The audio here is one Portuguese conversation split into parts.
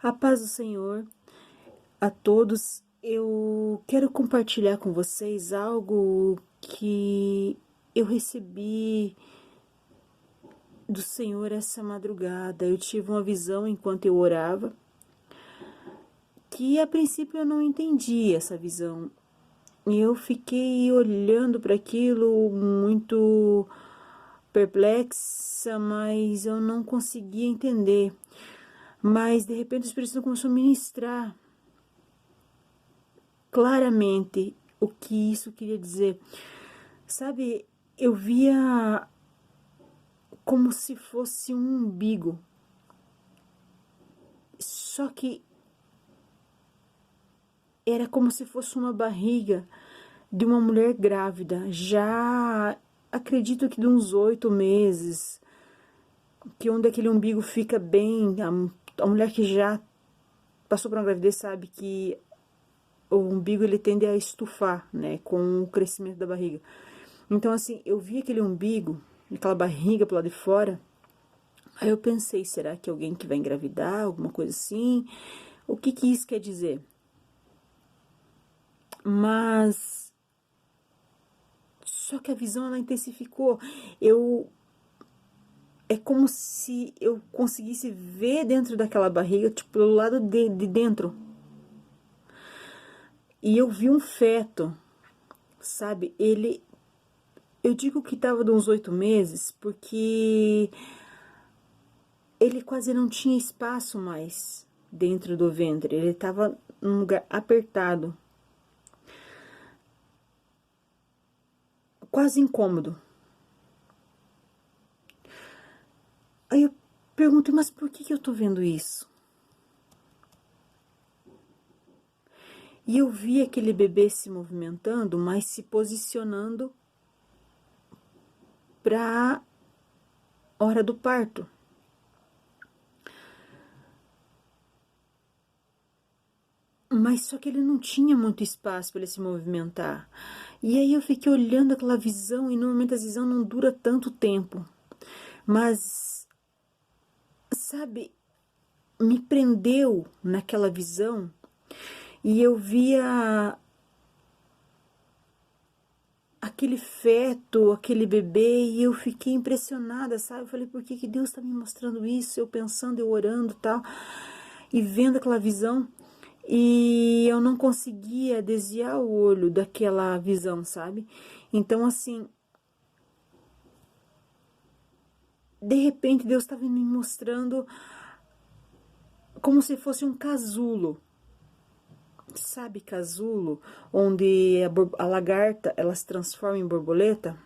A paz do Senhor a todos. Eu quero compartilhar com vocês algo que eu recebi do Senhor essa madrugada. Eu tive uma visão enquanto eu orava, que a princípio eu não entendi essa visão. E eu fiquei olhando para aquilo muito perplexa, mas eu não conseguia entender. Mas de repente o Espírito Santo começou a ministrar claramente o que isso queria dizer. Sabe, eu via como se fosse um umbigo. Só que era como se fosse uma barriga de uma mulher grávida. Já acredito que de uns 8 meses. Que onde aquele umbigo fica bem. A mulher que já passou por uma gravidez sabe que o umbigo ele tende a estufar, né, com o crescimento da barriga. Então, assim, eu vi aquele umbigo, aquela barriga pro lado de fora. Aí eu pensei, será que é alguém que vai engravidar, alguma coisa assim? O que que isso quer dizer? Mas só que a visão ela intensificou. É como se eu conseguisse ver dentro daquela barriga, tipo, pelo lado de dentro. E eu vi um feto, sabe? Eu digo que tava de uns 8 meses, porque ele quase não tinha espaço mais dentro do ventre. Ele tava num lugar apertado, quase incômodo. Aí eu perguntei, mas por que eu tô vendo isso? E eu vi aquele bebê se movimentando, mas se posicionando para a hora do parto. Mas só que ele não tinha muito espaço para ele se movimentar. E aí eu fiquei olhando aquela visão, e normalmente a visão não dura tanto tempo. Mas, sabe, me prendeu naquela visão, e eu via aquele feto, aquele bebê, e eu fiquei impressionada, sabe? Eu falei, por que Deus está me mostrando isso? Eu pensando, eu orando e tal, e vendo aquela visão, e eu não conseguia desviar o olho daquela visão, sabe? Então, assim, de repente Deus estava me mostrando como se fosse um casulo. Sabe casulo? Onde a lagarta, ela se transforma em borboleta?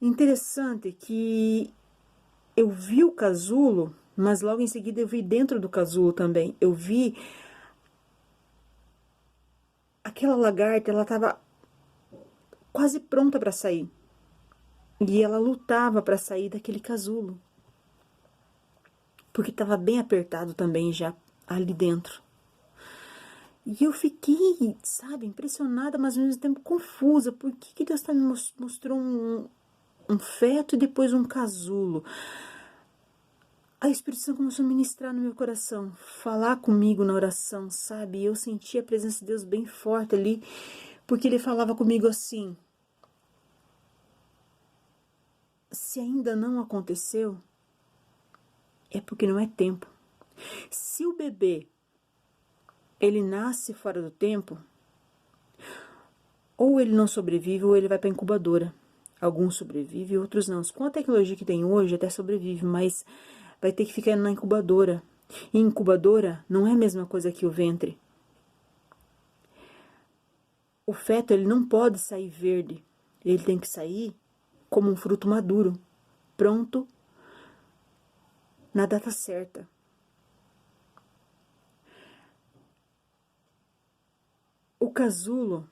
Interessante que eu vi o casulo, mas logo em seguida eu vi dentro do casulo também. Eu vi aquela lagarta, ela estava quase pronta para sair. E ela lutava para sair daquele casulo. Porque estava bem apertado também já ali dentro. E eu fiquei, sabe, impressionada, mas ao mesmo tempo confusa. Por que Deus tá me mostrou um feto e depois um casulo? Aí o Espírito Santo começou a ministrar no meu coração, falar comigo na oração, sabe? E eu senti a presença de Deus bem forte ali, porque ele falava comigo assim: se ainda não aconteceu, é porque não é tempo. Se o bebê ele nasce fora do tempo, ou ele não sobrevive ou ele vai para incubadora. Alguns sobrevivem, outros não. Com a tecnologia que tem hoje, até sobrevive, mas vai ter que ficar na incubadora. E incubadora não é a mesma coisa que o ventre. O feto ele não pode sair verde. Ele tem que sair como um fruto maduro, pronto na data certa. O casulo,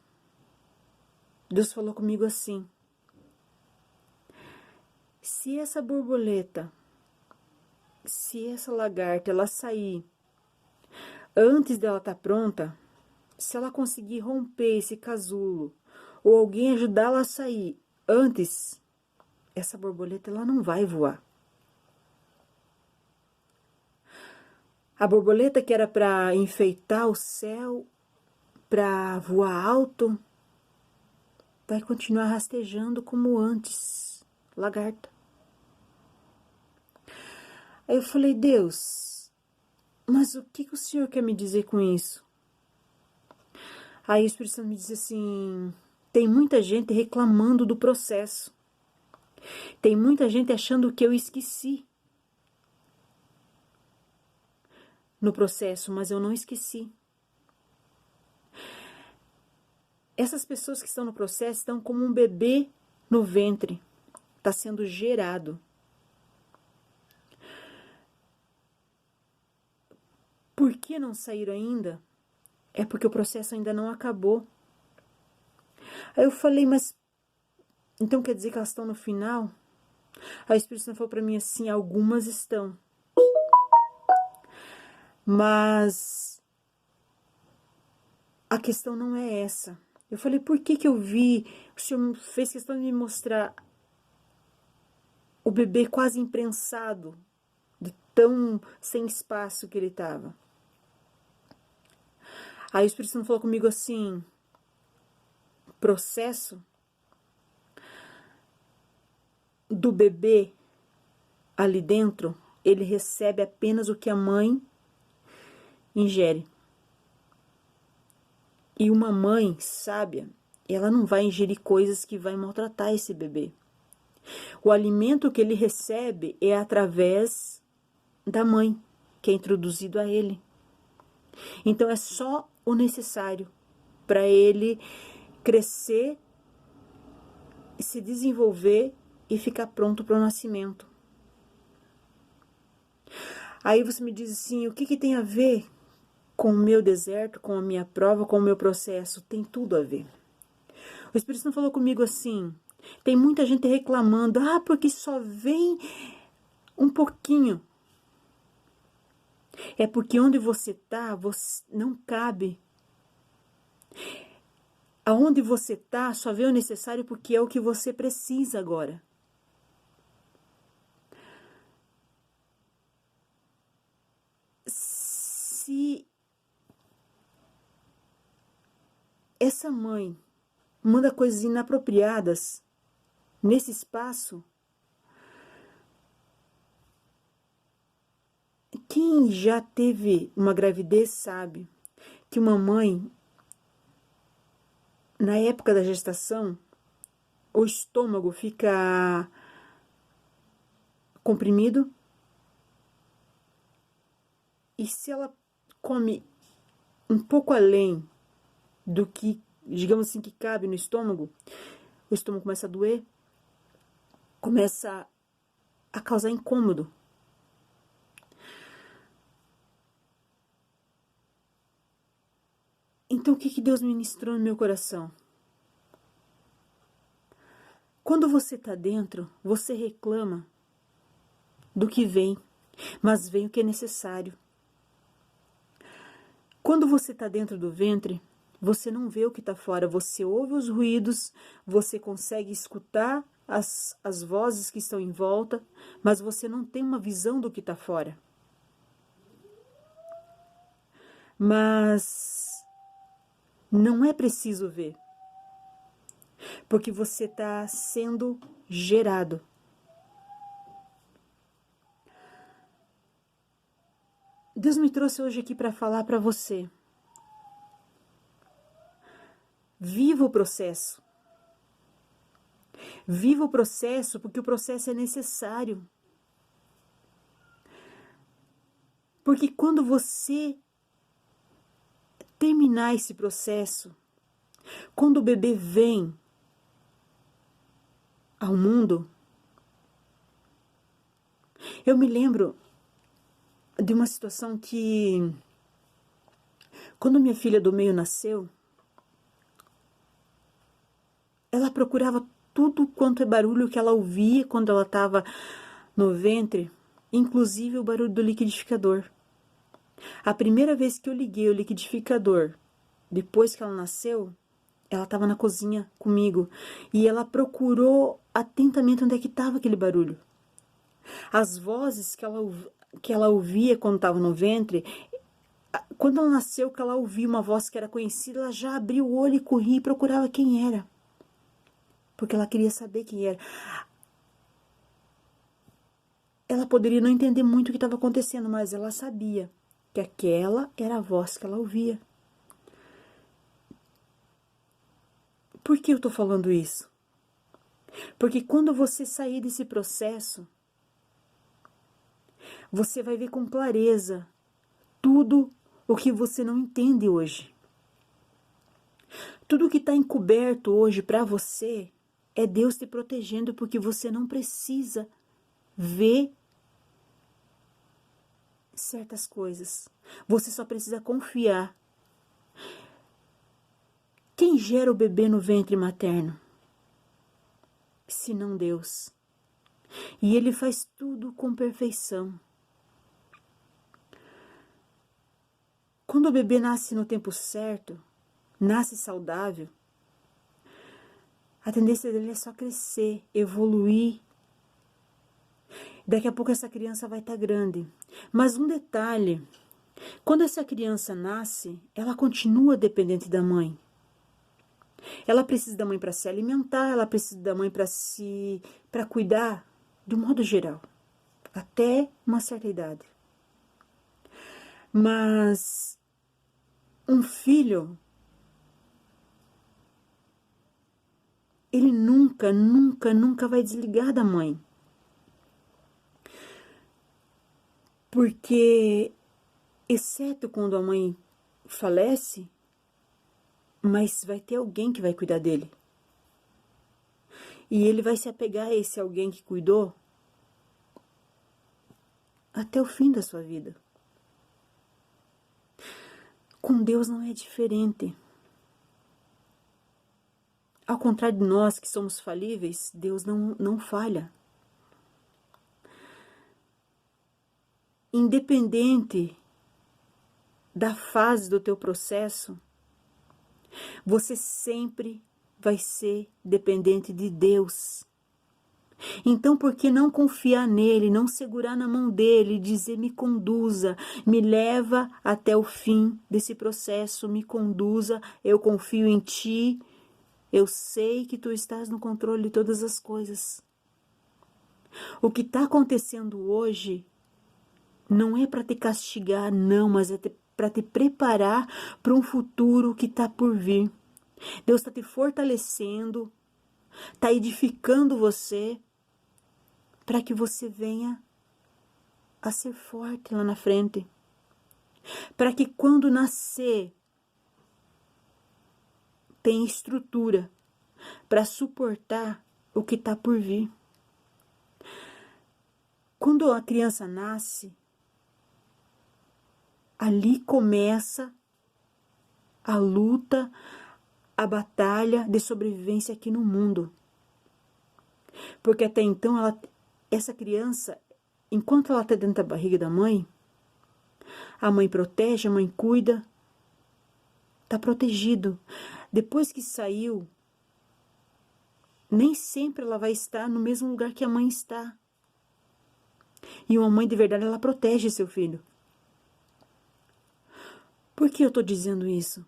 Deus falou comigo assim: se essa borboleta, se essa lagarta ela sair antes dela estar pronta, se ela conseguir romper esse casulo ou alguém ajudá-la a sair antes, essa borboleta ela não vai voar. A borboleta que era para enfeitar o céu, para voar alto, vai continuar rastejando como antes, lagarta. Aí eu falei, Deus, mas o que o Senhor quer me dizer com isso? Aí o Espírito Santo me disse assim, tem muita gente reclamando do processo. Tem muita gente achando que eu esqueci no processo, mas eu não esqueci. Essas pessoas que estão no processo estão como um bebê no ventre, está sendo gerado. Por que não saíram ainda? É porque o processo ainda não acabou. Aí eu falei, mas então quer dizer que elas estão no final? Aí o Espírito Santo falou para mim assim, algumas estão. Mas a questão não é essa. Eu falei, por que eu vi? O Senhor fez questão de me mostrar o bebê quase imprensado, de tão sem espaço que ele estava. Aí o Espírito Santo falou comigo assim, processo do bebê ali dentro, ele recebe apenas o que a mãe ingere. E uma mãe sábia, ela não vai ingerir coisas que vai maltratar esse bebê. O alimento que ele recebe é através da mãe, que é introduzido a ele. Então é só o necessário para ele crescer, se desenvolver e ficar pronto para o nascimento. Aí você me diz assim, o que tem a ver com o meu deserto, com a minha prova, com o meu processo? Tem tudo a ver. O Espírito Santo falou comigo assim, tem muita gente reclamando, porque só vem um pouquinho. É porque onde você está, você não cabe. Aonde você está, só vê o necessário porque é o que você precisa agora. Se essa mãe manda coisas inapropriadas nesse espaço, quem já teve uma gravidez sabe que uma mãe, na época da gestação, o estômago fica comprimido e se ela come um pouco além do que, digamos assim, que cabe no estômago, o estômago começa a doer, começa a causar incômodo. Então, o que Deus ministrou no meu coração? Quando você está dentro, você reclama do que vem, mas vem o que é necessário. Quando você está dentro do ventre, você não vê o que está fora, você ouve os ruídos, você consegue escutar as vozes que estão em volta, mas você não tem uma visão do que está fora. Mas não é preciso ver, porque você está sendo gerado. Deus me trouxe hoje aqui para falar para você. Viva o processo. Viva o processo, porque o processo é necessário. Porque quando você terminar esse processo, quando o bebê vem ao mundo, eu me lembro de uma situação que, quando minha filha do meio nasceu, ela procurava tudo quanto é barulho que ela ouvia quando ela estava no ventre, inclusive o barulho do liquidificador. A primeira vez que eu liguei o liquidificador, depois que ela nasceu, ela estava na cozinha comigo e ela procurou atentamente onde é que estava aquele barulho. As vozes que ela que ela ouvia quando estava no ventre, quando ela nasceu, que ela ouvia uma voz que era conhecida, ela já abriu o olho e corria e procurava quem era. Porque ela queria saber quem era. Ela poderia não entender muito o que estava acontecendo, mas ela sabia que aquela era a voz que ela ouvia. Por que eu estou falando isso? Porque quando você sair desse processo, você vai ver com clareza tudo o que você não entende hoje. Tudo que está encoberto hoje para você é Deus te protegendo, porque você não precisa ver certas coisas. Você só precisa confiar. Quem gera o bebê no ventre materno? Senão Deus. E Ele faz tudo com perfeição. Quando o bebê nasce no tempo certo, nasce saudável, a tendência dele é só crescer, evoluir. Daqui a pouco essa criança vai estar grande. Mas um detalhe, quando essa criança nasce, ela continua dependente da mãe. Ela precisa da mãe para se alimentar, ela precisa da mãe para cuidar, de um modo geral, até uma certa idade. Mas um filho, ele nunca, nunca, nunca vai desligar da mãe. Porque, exceto quando a mãe falece, mas vai ter alguém que vai cuidar dele. E ele vai se apegar a esse alguém que cuidou até o fim da sua vida. Com Deus não é diferente. Ao contrário de nós que somos falíveis, Deus não falha. Independente da fase do teu processo, você sempre vai ser dependente de Deus. Então, por que não confiar nele, não segurar na mão dele e dizer: me conduza, me leva até o fim desse processo, me conduza, eu confio em ti, eu sei que tu estás no controle de todas as coisas. O que está acontecendo hoje não é para te castigar, não, mas é para te preparar para um futuro que está por vir. Deus está te fortalecendo, está edificando você, para que você venha a ser forte lá na frente. Para que quando nascer, tenha estrutura para suportar o que está por vir. Quando a criança nasce, ali começa a luta, a batalha de sobrevivência aqui no mundo. Porque até então, essa criança, enquanto ela está dentro da barriga da mãe, a mãe protege, a mãe cuida, está protegido. Depois que saiu, nem sempre ela vai estar no mesmo lugar que a mãe está. E uma mãe de verdade, ela protege seu filho. Por que eu estou dizendo isso?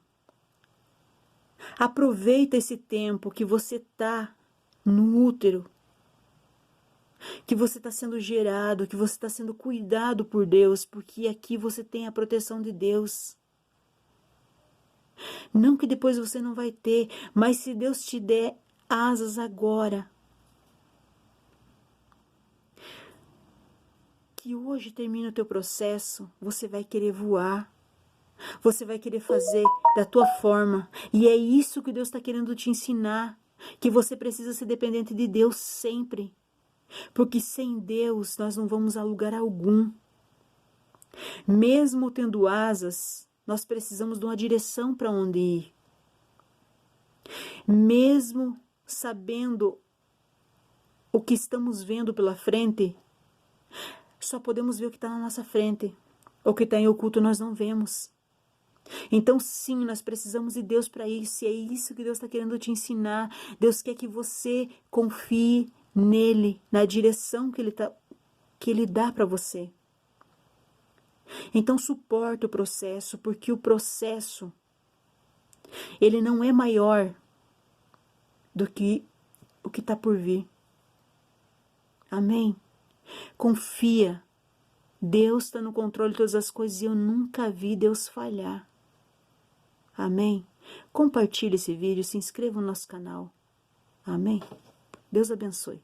Aproveita esse tempo que você está no útero, que você está sendo gerado, que você está sendo cuidado por Deus, porque aqui você tem a proteção de Deus. Não que depois você não vai ter, mas se Deus te der asas agora, que hoje termina o teu processo, você vai querer voar, você vai querer fazer da tua forma, e é isso que Deus está querendo te ensinar, que você precisa ser dependente de Deus sempre, porque sem Deus nós não vamos a lugar algum. Mesmo tendo asas, nós precisamos de uma direção para onde ir. Mesmo sabendo o que estamos vendo pela frente, só podemos ver o que está na nossa frente. O que está em oculto nós não vemos. Então sim, nós precisamos de Deus para isso. E é isso que Deus está querendo te ensinar. Deus quer que você confie nele, na direção que ele dá para você. Então suporta o processo, porque o processo, ele não é maior do que o que está por vir. Amém? Confia. Deus está no controle de todas as coisas e eu nunca vi Deus falhar. Amém? Compartilhe esse vídeo, se inscreva no nosso canal. Amém? Deus abençoe.